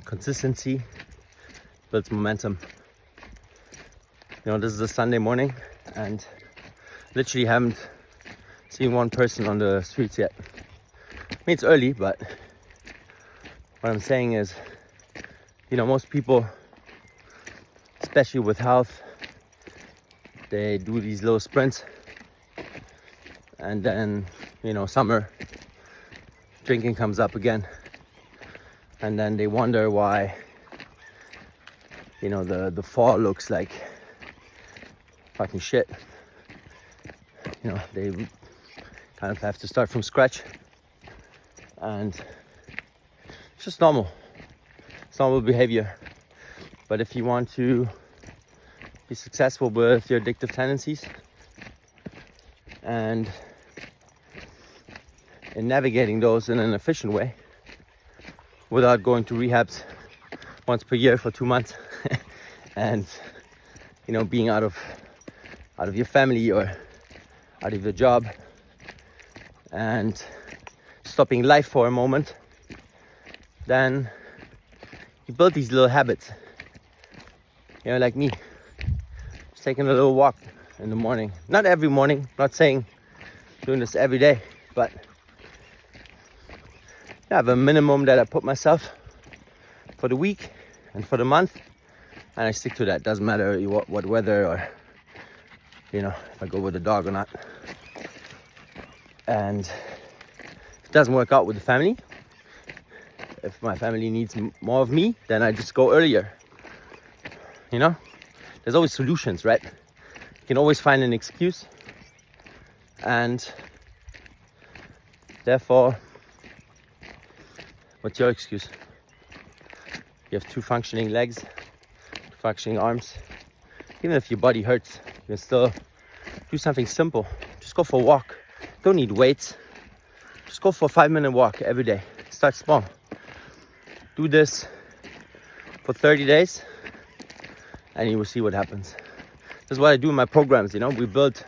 consistency builds momentum. This is a Sunday morning and literally haven't seen one person on the streets yet. I mean, it's early, but what I'm saying is, most people, especially with health, they do these little sprints, and then, summer, drinking comes up again, and then they wonder why, the fall looks like fucking shit. They kind of have to start from scratch, and it's just normal. It's normal behavior. But if you want to be successful with your addictive tendencies and in navigating those in an efficient way without going to rehabs once per year for 2 months and being out of your family or out of your job and stopping life for a moment, then you build these little habits. Like me, just taking a little walk in the morning. Not every morning, not saying doing this every day, but I have a minimum that I put myself for the week and for the month, and I stick to that. Doesn't matter what weather or if I go with a dog or not. And if it doesn't work out with the family, if my family needs more of me, then I just go earlier. There's always solutions, right? You can always find an excuse, and therefore, what's your excuse? You have 2 functioning legs, 2 functioning arms. Even if your body hurts, you can still do something simple. Just go for a walk. Don't need weights. Just go for a 5-minute walk every day. Start small. Do this for 30 days and you will see what happens. That's what I do in my programs. We build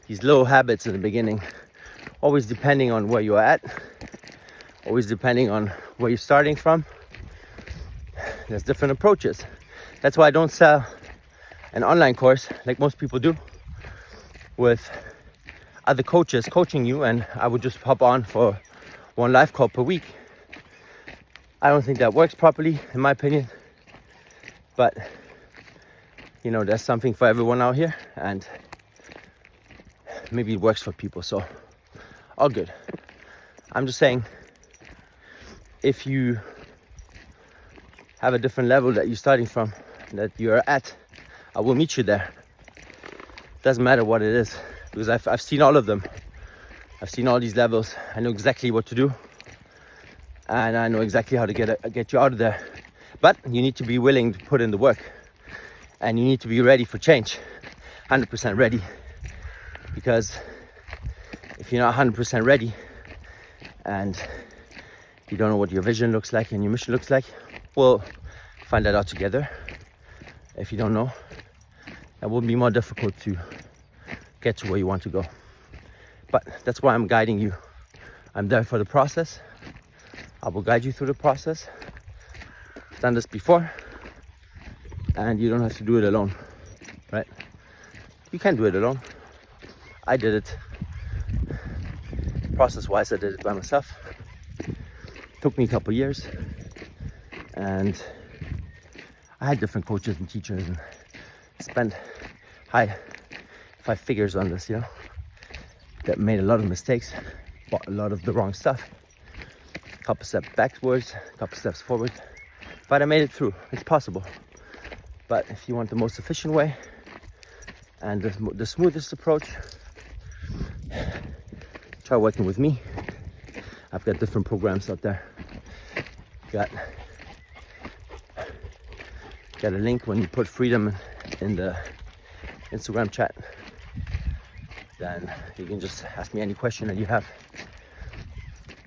these little habits in the beginning, always depending on where you're at, always depending on where you're starting from. There's different approaches. That's why I don't sell an online course like most people do with other coaches coaching you, and I would just hop on for 1 live call per week. I don't think that works properly, in my opinion, but there's something for everyone out here, and maybe it works for people, so all good. I'm just saying, if you have a different level that you're starting from, that you're at, I will meet you there. Doesn't matter what it is, because I've seen all of them. I've seen all these levels. I know exactly what to do, and I know exactly how to get you out of there. But you need to be willing to put in the work, and you need to be ready for change, 100% ready. Because if you're not 100% ready and you don't know what your vision looks like and your mission looks like, we'll find that out together. If you don't know, that will be more difficult to get to where you want to go. But that's why I'm guiding you. I'm there for the process. I will guide you through the process. I've done this before, and you don't have to do it alone, right? You can do it alone. I did it. Process-wise, I did it by myself. Took me a couple years, and I had different coaches and teachers, and spent high 5 figures on this, that made a lot of mistakes, bought a lot of the wrong stuff, a couple steps backwards, a couple steps forward, but I made it through. It's possible. But if you want the most efficient way and the smoothest approach, try working with me. I've got different programs out there. Got a link when you put freedom in the Instagram chat. Then you can just ask me any question that you have,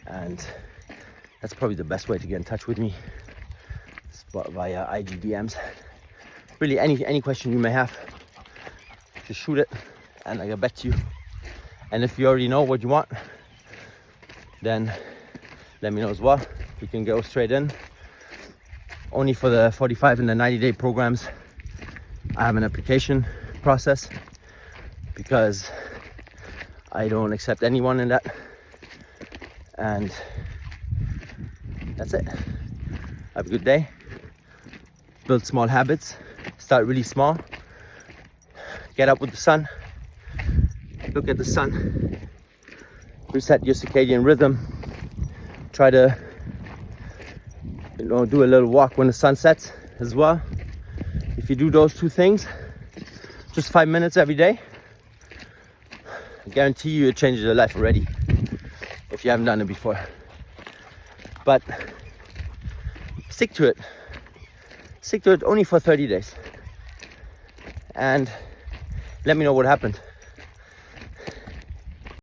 and that's probably the best way to get in touch with me, via IG DMs. Really, any question you may have, just shoot it and I get back to you. And if you already know what you want, then let me know as well. We can go straight in only for the 45 and the 90-day programs, I have an application process because I don't accept anyone in that. And that's it. Have a good day. Build small habits. Start really small. Get up with the sun. Look at the sun. Reset your circadian rhythm. Try to, do a little walk when the sun sets as well. If you do those two things, just 5 minutes every day, I guarantee you it changes your life already if you haven't done it before. But stick to it. Stick to it only for 30 days. And let me know what happened.